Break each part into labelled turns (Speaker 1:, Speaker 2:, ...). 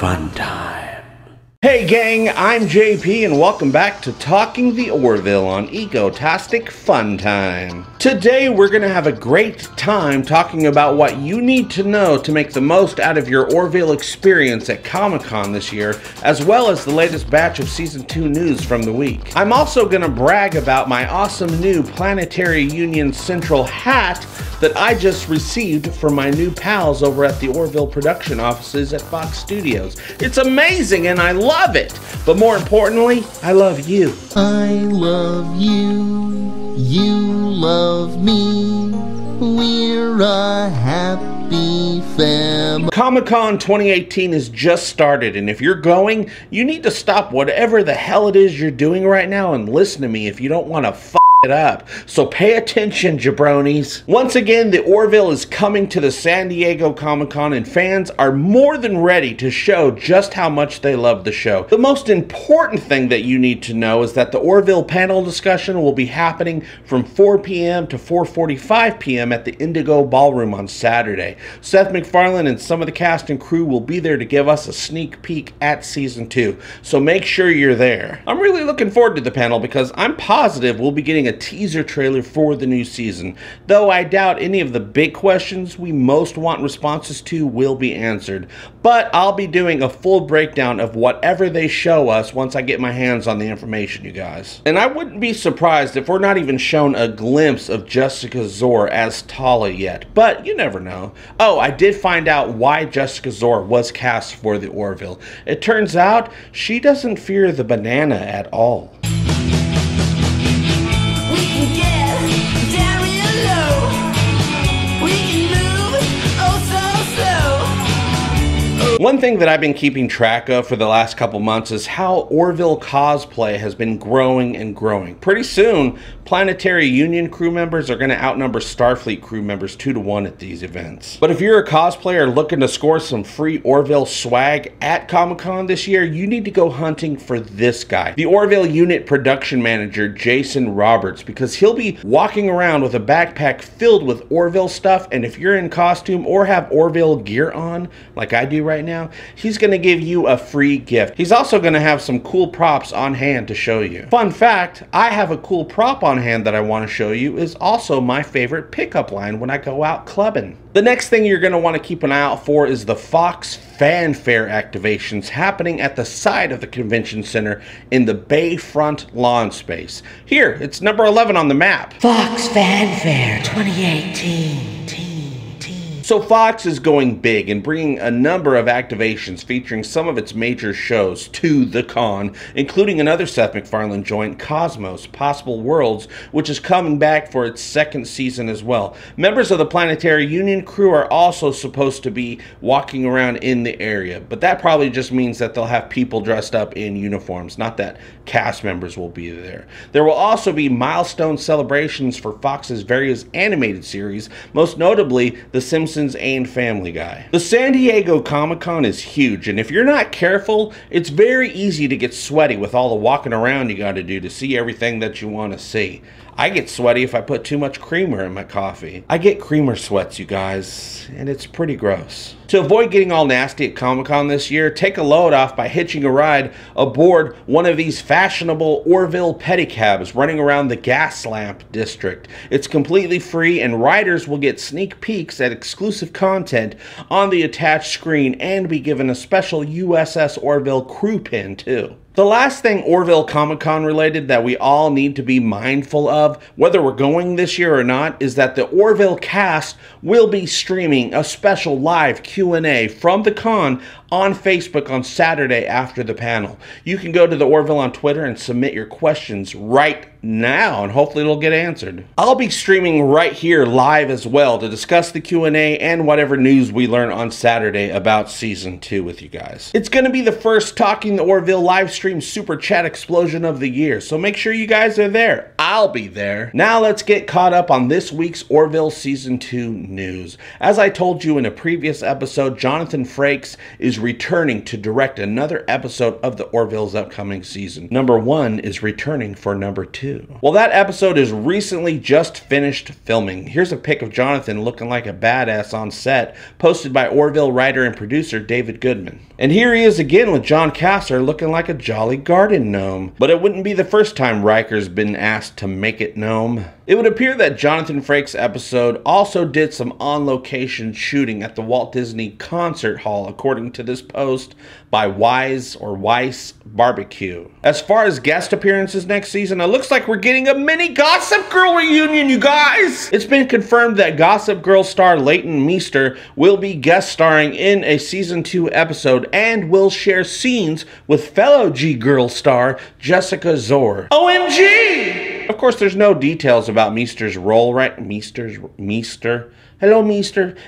Speaker 1: FunTime. Hey gang, I'm JP and welcome back to Talking The Orville on Egotastic FunTime. Today we're going to have a great time talking about what you need to know to make the most out of your Orville experience at Comic-Con this year, as well as the latest batch of Season 2 news from the week. I'm also going to brag about my awesome new Planetary Union Central hat that I just received from my new pals over at the Orville production offices at Fox Studios. It's amazing and I love it, but more importantly, I love you.
Speaker 2: I love you, you love me, we're a happy family.
Speaker 1: Comic-Con 2018 has just started, and if you're going, you need to stop whatever the hell it is you're doing right now and listen to me if you don't want to it up. So pay attention, jabronis. Once again, the Orville is coming to the San Diego Comic-Con and fans are more than ready to show just how much they love the show. The most important thing that you need to know is that the Orville panel discussion will be happening from 4 p.m. to 4:45 p.m. at the Indigo Ballroom on Saturday. Seth MacFarlane and some of the cast and crew will be there to give us a sneak peek at Season 2, so make sure you're there. I'm really looking forward to the panel because I'm positive we'll be getting a teaser trailer for the new season, though I doubt any of the big questions we most want responses to will be answered. But I'll be doing a full breakdown of whatever they show us once I get my hands on the information, you guys. And I wouldn't be surprised if we're not even shown a glimpse of Jessica Zor as Tala yet, but you never know. Oh, I did find out why Jessica Zor was cast for the Orville. It turns out she doesn't fear the banana at all. One thing that I've been keeping track of for the last couple months is how Orville cosplay has been growing and growing. Pretty soon, Planetary Union crew members are going to outnumber Starfleet crew members 2-to-1 at these events. But if you're a cosplayer looking to score some free Orville swag at Comic-Con this year, you need to go hunting for this guy, the Orville Unit Production Manager, Jason Roberts, because he'll be walking around with a backpack filled with Orville stuff, and if you're in costume or have Orville gear on, like I do right now, he's going to give you a free gift. He's also going to have some cool props on hand to show you. Fun fact, I have a cool prop on hand that I want to show you is also my favorite pickup line when I go out clubbing. The next thing you're going to want to keep an eye out for is the Fox Fanfare activations happening at the side of the convention center in the Bayfront lawn space. Here, it's number 11 on the map.
Speaker 3: Fox Fanfare 2018.
Speaker 1: So Fox is going big and bringing a number of activations featuring some of its major shows to the con, including another Seth MacFarlane joint, Cosmos, Possible Worlds, which is coming back for its second season as well. Members of the Planetary Union crew are also supposed to be walking around in the area, but that probably just means that they'll have people dressed up in uniforms, not that cast members will be there. There will also be milestone celebrations for Fox's various animated series, most notably The Simpsons and Family Guy. The San Diego Comic-Con is huge, and if you're not careful, it's very easy to get sweaty with all the walking around you gotta do to see everything that you want to see. I get sweaty if I put too much creamer in my coffee. I get creamer sweats, you guys, and it's pretty gross. To avoid getting all nasty at Comic-Con this year, take a load off by hitching a ride aboard one of these fashionable Orville Pedicabs running around the gas lamp district. It's completely free, and riders will get sneak peeks at exclusive content on the attached screen and be given a special USS Orville crew pin too. The last thing Orville Comic-Con related that we all need to be mindful of, whether we're going this year or not, is that the Orville cast will be streaming a special live Q&A from the con on Facebook on Saturday after the panel. You can go to the Orville on Twitter and submit your questions right now, and hopefully it'll get answered. I'll be streaming right here live as well to discuss the Q&A and whatever news we learn on Saturday about Season 2 with you guys. It's going to be the first Talking the Orville live stream super chat explosion of the year, so make sure you guys are there. I'll be there. Now let's get caught up on this week's Orville Season 2 news. As I told you in a previous episode, Jonathan Frakes is returning to direct another episode of the Orville's upcoming season. Number 1 is returning for number 2. Well, that episode is recently just finished filming. Here's a pic of Jonathan looking like a badass on set, posted by Orville writer and producer David Goodman. And here he is again with John Kasser looking like a jolly garden gnome. But it wouldn't be the first time Riker's been asked to make it gnome. It would appear that Jonathan Frakes' episode also did some on-location shooting at the Walt Disney Concert Hall, according to this post by Weiss Barbecue. As far as guest appearances next season, it looks like we're getting a mini Gossip Girl reunion, you guys! It's been confirmed that Gossip Girl star Leighton Meester will be guest starring in a Season 2 episode and will share scenes with fellow G-Girl star Jessica Zor. OMG! Of course, there's no details about Meester's role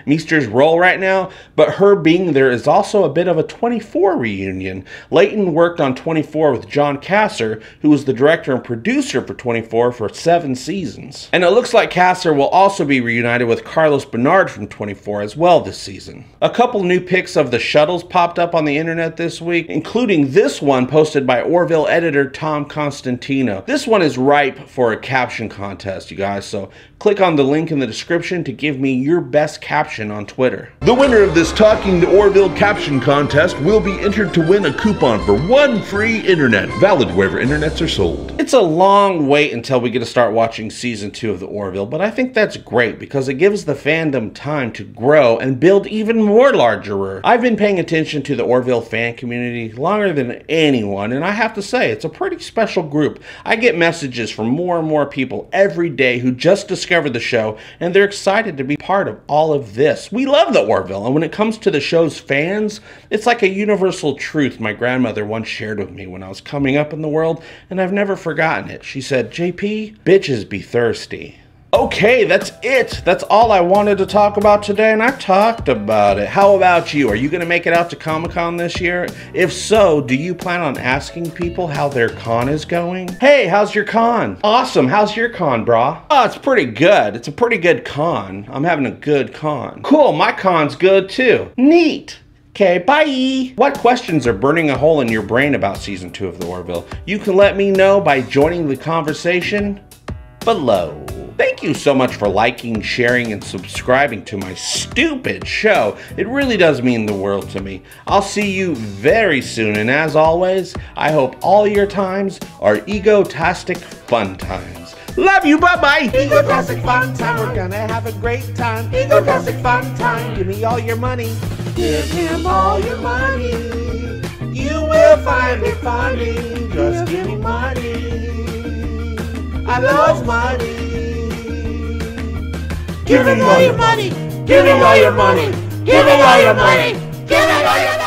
Speaker 1: Meester's role right now, but her being there is also a bit of a 24 reunion. Leighton worked on 24 with John Kasser, who was the director and producer for 24 for 7 seasons. And it looks like Kasser will also be reunited with Carlos Bernard from 24 as well this season. A couple new pics of the shuttles popped up on the internet this week, including this one posted by Orville editor Tom Constantino. This one is ripe for a caption contest, you guys, so click on the link in the description to give me your best caption on Twitter.
Speaker 4: The winner of this Talking to Orville caption contest will be entered to win a coupon for 1 free internet, valid wherever internets are sold.
Speaker 1: It's a long wait until we get to start watching Season 2 of the Orville, but I think that's great because it gives the fandom time to grow and build even more larger. I've been paying attention to the Orville fan community longer than anyone, and I have to say, it's a pretty special group. I get messages from more and more people every day who just discovered the show, and they're excited to be part of all of this. We love the Orville, and when it comes to the show's fans, it's like a universal truth my grandmother once shared with me when I was coming up in the world, and I've never forgotten it. She said, "JP, bitches be thirsty." Okay, that's it. That's all I wanted to talk about today, and I talked about it. How about you? Are you going to make it out to Comic-Con this year? If so, do you plan on asking people how their con is going? Hey, how's your con? Awesome. How's your con, brah? Oh, it's pretty good. It's a pretty good con. I'm having a good con. Cool, my con's good too. Neat. Okay, bye! What questions are burning a hole in your brain about Season 2 of the Orville? You can let me know by joining the conversation below. Thank you so much for liking, sharing, and subscribing to my stupid show. It really does mean the world to me. I'll see you very soon, and as always, I hope all your times are egotastic fun times. Love you, bye-bye!
Speaker 5: Egotastic fun time, we're gonna have a great time. Egotastic fun time, give me all your money. Give him all your money. You will find it funny. Just give me money. I love money. Give me all your money. Give me all your money. Give me all your money. Give me all your money.